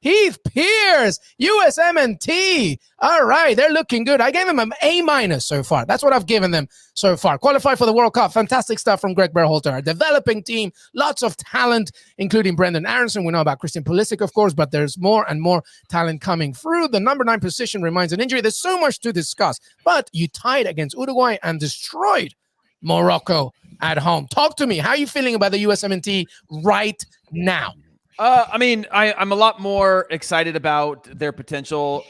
Heath Pearce, USMNT. All right, they're looking good. I gave them an A- so far. That's what I've given them so far. Qualified for the World Cup. Fantastic stuff from Greg Berhalter. A developing team, lots of talent, including Brendan Aronson. We know about Christian Pulisic, of course, but there's more and more talent coming through. The number 9 position remains an injury. There's so much to discuss, but you tied against Uruguay and destroyed Morocco at home. Talk to me. How are you feeling about the USMNT right now? I mean, I'm a lot more excited about their potential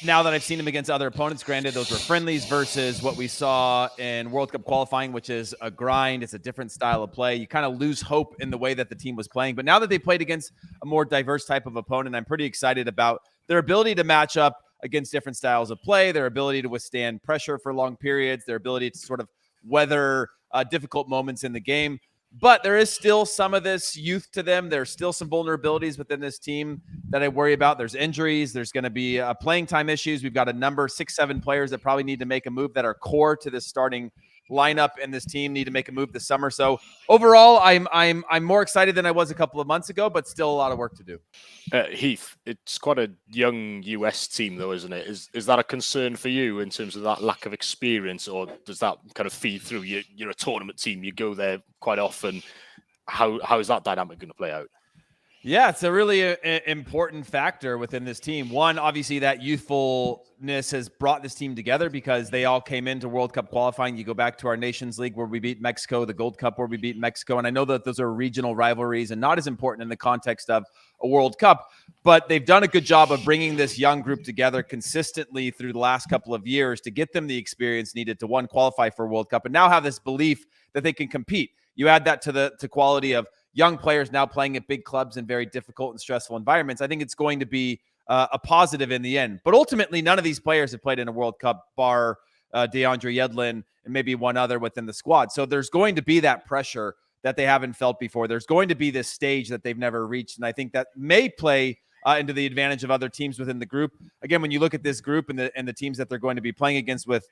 now that I've seen them against other opponents. Granted, those were friendlies versus what we saw in World Cup qualifying, which is a grind. It's a different style of play. You kind of lose hope in the way that the team was playing. But now that they played against a more diverse type of opponent, I'm pretty excited about their ability to match up against different styles of play, their ability to withstand pressure for long periods, their ability to sort of weather difficult moments in the game. But there is still some of this youth to them. There's still some vulnerabilities within this team that I worry about. There's injuries. There's going to be playing time issues. We've got a number 6-7 players that probably need to make a move that are core to this starting lineup, and this team need to make a move this summer. So overall, I'm more excited than I was a couple of months ago, but still a lot of work to do. Heath, it's quite a young US team, though, isn't it? Is that a concern for you in terms of that lack of experience, or does that kind of feed through? You're a tournament team, you go there quite often. How is that dynamic going to play out? Yeah, it's a really important factor within this team. One, obviously, that youthfulness has brought this team together because they all came into World Cup qualifying. You go back to our Nations League where we beat Mexico, the Gold Cup where we beat Mexico. And I know that those are regional rivalries and not as important in the context of a World Cup, but they've done a good job of bringing this young group together consistently through the last couple of years to get them the experience needed to, one, qualify for a World Cup and now have this belief that they can compete. You add that to the quality of young players now playing at big clubs in very difficult and stressful environments. I think it's going to be a positive in the end. But ultimately, none of these players have played in a World Cup, bar DeAndre Yedlin and maybe one other within the squad. So there's going to be that pressure that they haven't felt before. There's going to be this stage that they've never reached. And I think that may play into the advantage of other teams within the group. Again, when you look at this group and the teams that they're going to be playing against with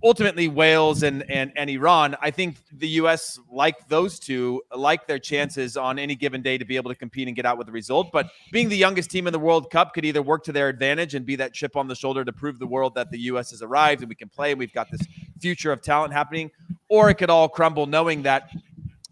ultimately Wales and Iran, I think the U.S., like those two, like their chances on any given day to be able to compete and get out with the result. But being the youngest team in the World Cup could either work to their advantage and be that chip on the shoulder to prove the world that the U.S. has arrived and we can play and we've got this future of talent happening, or it could all crumble knowing that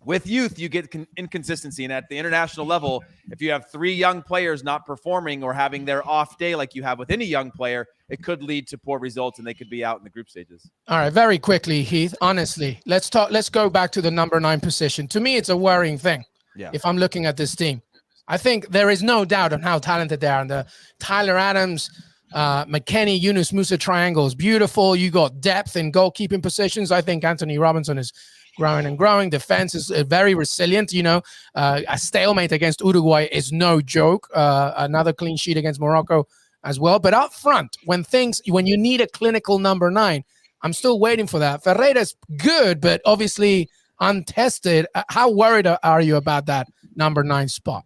with youth, you get inconsistency. And at the international level, if you have 3 young players not performing or having their off day like you have with any young player, it could lead to poor results and they could be out in the group stages. All right, very quickly, Heath, honestly, let's go back to the number 9 position. To me, it's a worrying thing. Yeah. If I'm looking at this team, I think there is no doubt on how talented they are. And the Tyler Adams, McKennie, Musah triangle is beautiful. You got depth in goalkeeping positions. I think Anthony Robinson is growing and growing. Defense is very resilient. A stalemate against Uruguay is no joke. Another clean sheet against Morocco as well. But up front, when you need a clinical number 9, I'm still waiting for that. Ferreira's good, but obviously untested. How worried are you about that number 9 spot?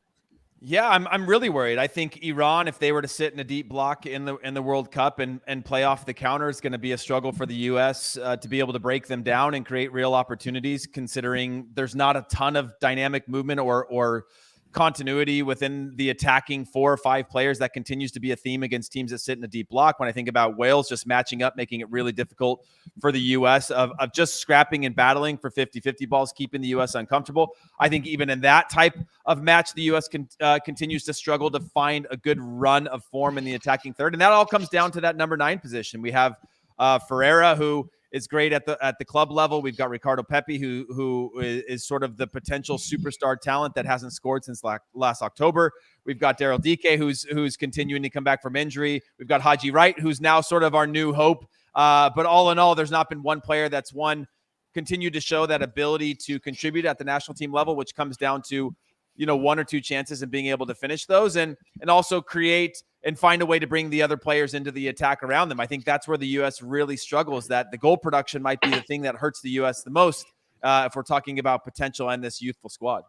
Yeah, I'm really worried. I think Iran, if they were to sit in a deep block in the World Cup and play off the counter, is going to be a struggle for the U.S. To be able to break them down and create real opportunities, considering there's not a ton of dynamic movement or continuity within the attacking 4 or 5 players. That continues to be a theme against teams that sit in a deep block. When I think about Wales just matching up, making it really difficult for the U.S. of just scrapping and battling for 50-50 balls, keeping the U.S. uncomfortable. I think even in that type of match, the U.S. continues to struggle to find a good run of form in the attacking third. And that all comes down to that number 9 position. We have Ferreira, who is great at the club level. We've got Ricardo Pepi, who is sort of the potential superstar talent that hasn't scored since last October. We've got Daryl Dike, who's continuing to come back from injury. We've got Haji Wright, who's now sort of our new hope. But all in all, there's not been one player that's continued to show that ability to contribute at the national team level, which comes down to 1 or 2 chances and being able to finish those and also create and find a way to bring the other players into the attack around them. I think that's where the U.S. really struggles, that the goal production might be the thing that hurts the U.S. the most if we're talking about potential and this youthful squad.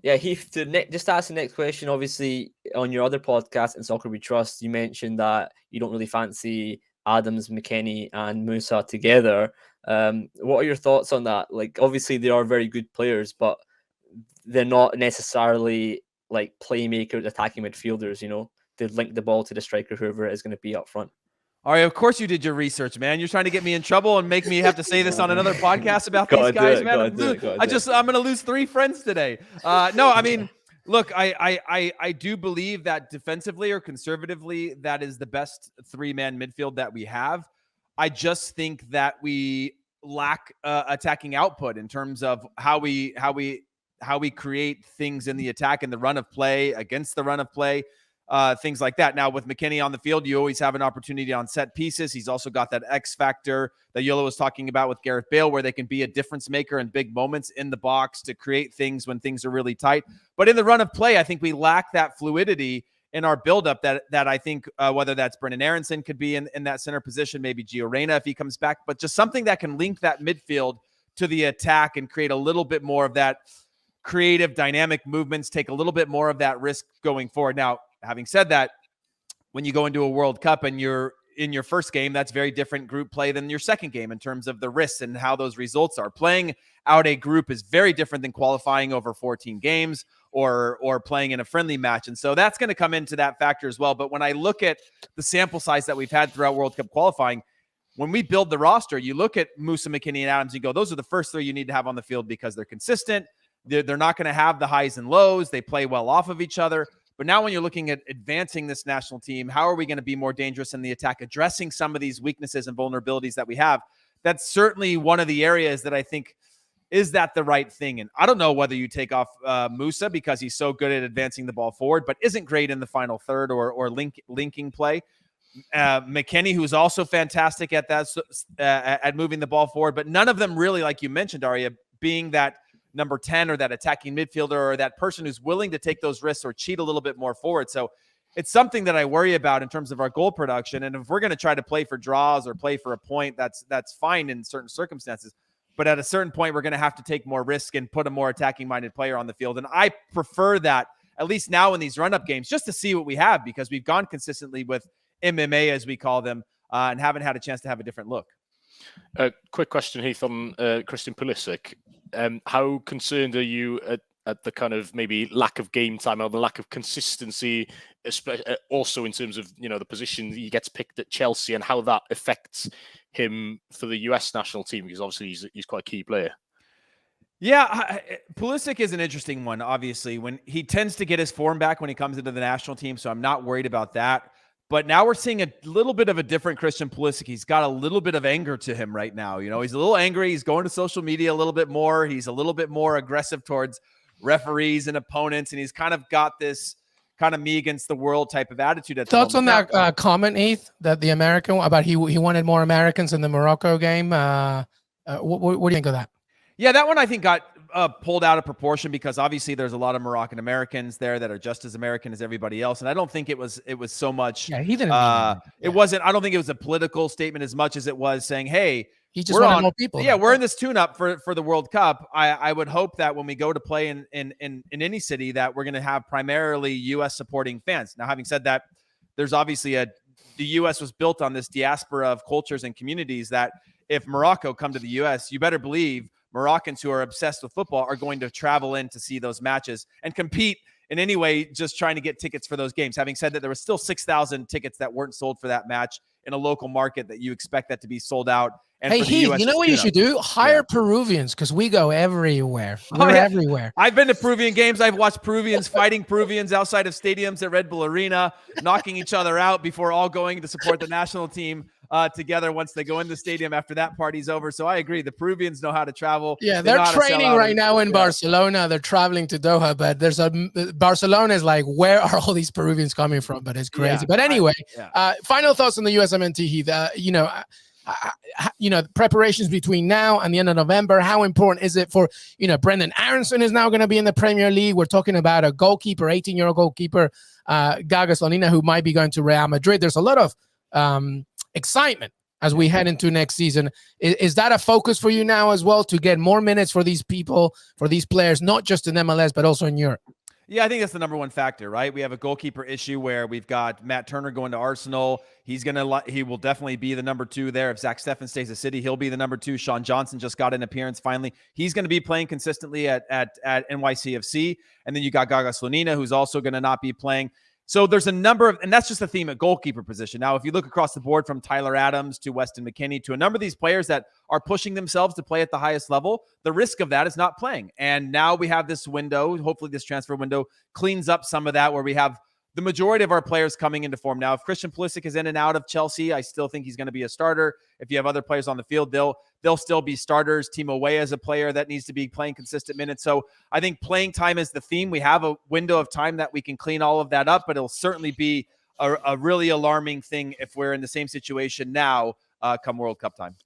Yeah, Heath, just ask the next question. Obviously, on your other podcast, In Soccer We Trust, you mentioned that you don't really fancy Adams, McKennie, and Musah together. What are your thoughts on that? Like, obviously, they are very good players, but they're not necessarily like playmakers, attacking midfielders, you know, to link the ball to the striker, whoever it is going to be up front. All right, of course you did your research, man. You're trying to get me in trouble and make me have to say this on another podcast about these guys, man. I'm going to lose 3 friends today. No, I mean, look, I do believe that defensively or conservatively, that is the best 3-man midfield that we have. I just think that we lack attacking output in terms of how we create things in the attack and the run of play, against the run of play. Things like that. Now, with McKennie on the field, you always have an opportunity on set pieces. He's also got that X factor that Yolo was talking about with Gareth Bale, where they can be a difference maker in big moments in the box to create things when things are really tight. But in the run of play, I think we lack that fluidity in our buildup that I think whether that's Brennan Aronson could be in that center position, maybe Gio Reyna if he comes back, but just something that can link that midfield to the attack and create a little bit more of that creative, dynamic movements, take a little bit more of that risk going forward. Now, having said that, when you go into a World Cup and you're in your first game, that's very different group play than your second game in terms of the risks and how those results are. Playing out a group is very different than qualifying over 14 games or playing in a friendly match. And so that's going to come into that factor as well. But when I look at the sample size that we've had throughout World Cup qualifying, when we build the roster, you look at Musah, McKennie, and Adams, you go, those are the first 3 you need to have on the field because they're consistent. They're not going to have the highs and lows. They play well off of each other. But now when you're looking at advancing this national team, how are we going to be more dangerous in the attack, addressing some of these weaknesses and vulnerabilities that we have? That's certainly one of the areas that I think, is that the right thing? And I don't know whether you take off Musah because he's so good at advancing the ball forward, but isn't great in the final third or linking play. McKennie, who's also fantastic at that, at moving the ball forward, but none of them really, like you mentioned, Arya, being that number 10 or that attacking midfielder or that person who's willing to take those risks or cheat a little bit more forward. So it's something that I worry about in terms of our goal production. And if we're going to try to play for draws or play for a point, that's fine in certain circumstances. But at a certain point, we're going to have to take more risk and put a more attacking-minded player on the field. And I prefer that, at least now in these run-up games, just to see what we have, because we've gone consistently with MMA, as we call them, and haven't had a chance to have a different look. Quick question, Heath, on Christian Pulisic. How concerned are you at the kind of maybe lack of game time or the lack of consistency, also in terms of, you know, the position he gets picked at Chelsea and how that affects him for the US national team? Because obviously he's quite a key player. Yeah, Pulisic is an interesting one, obviously. When he tends to get his form back when he comes into the national team, so I'm not worried about that. But now we're seeing a little bit of a different Christian Pulisic. He's got a little bit of anger to him right now. You know, he's a little angry. He's going to social media a little bit more. He's a little bit more aggressive towards referees and opponents. And he's kind of got this kind of me against the world type of attitude. Thoughts on that comment, Heath, that the American about he wanted more Americans in the Morocco game. What do you think of that? Yeah, that one I think got pulled out of proportion because obviously there's a lot of Moroccan Americans there that are just as American as everybody else, and I don't think it was so much. Yeah, he didn't. It wasn't. I don't think it was a political statement as much as it was saying, "Hey, he just wanted more people." Yeah, we're in this tune-up for the World Cup. I would hope that when we go to play in any city, that we're going to have primarily U.S. supporting fans. Now, having said that, there's obviously the U.S. was built on this diaspora of cultures and communities that if Morocco come to the U.S., you better believe Moroccans who are obsessed with football are going to travel in to see those matches and compete in any way, just trying to get tickets for those games. Having said that, there was still 6,000 tickets that weren't sold for that match in a local market that you expect that to be sold out. And hey, Heath, you know what you should do? Hire Peruvians, because we go everywhere. We're everywhere. I've been to Peruvian games. I've watched Peruvians fighting Peruvians outside of stadiums at Red Bull Arena, knocking each other out before all going to support the national team together once they go in the stadium after that party's over. So I agree. The Peruvians know how to travel. Yeah, they're training right now in Barcelona. They're traveling to Doha, but Barcelona is like, where are all these Peruvians coming from? But it's crazy. But anyway, final thoughts on the USMNT, Heath. Preparations between now and the end of November. How important is it for, Brendan Aronson is now going to be in the Premier League. We're talking about a goalkeeper, 18-year-old goalkeeper, Gaga Slonina, who might be going to Real Madrid. There's a lot of excitement as we head into next season. Is that a focus for you now as well, to get more minutes for these people, for these players, not just in MLS, but also in Europe? Yeah, I think that's the number one factor, right? We have a goalkeeper issue where we've got Matt Turner going to Arsenal. He will definitely be the number 2 there. If Zach Steffen stays at City, he'll be the number 2. Sean Johnson just got an appearance finally. He's going to be playing consistently at NYCFC. And then you got Gaga Slonina, who's also going to not be playing. So there's a number of, and that's just the theme at goalkeeper position. Now, if you look across the board from Tyler Adams to Weston McKennie to a number of these players that are pushing themselves to play at the highest level, the risk of that is not playing. And now we have this window. Hopefully this transfer window cleans up some of that, where we have the majority of our players coming into form. Now, if Christian Pulisic is in and out of Chelsea, I still think he's going to be a starter. If you have other players on the field, they'll still be starters. Timo Weah is a player that needs to be playing consistent minutes. So I think playing time is the theme. We have a window of time that we can clean all of that up, but it'll certainly be a really alarming thing if we're in the same situation now come World Cup time.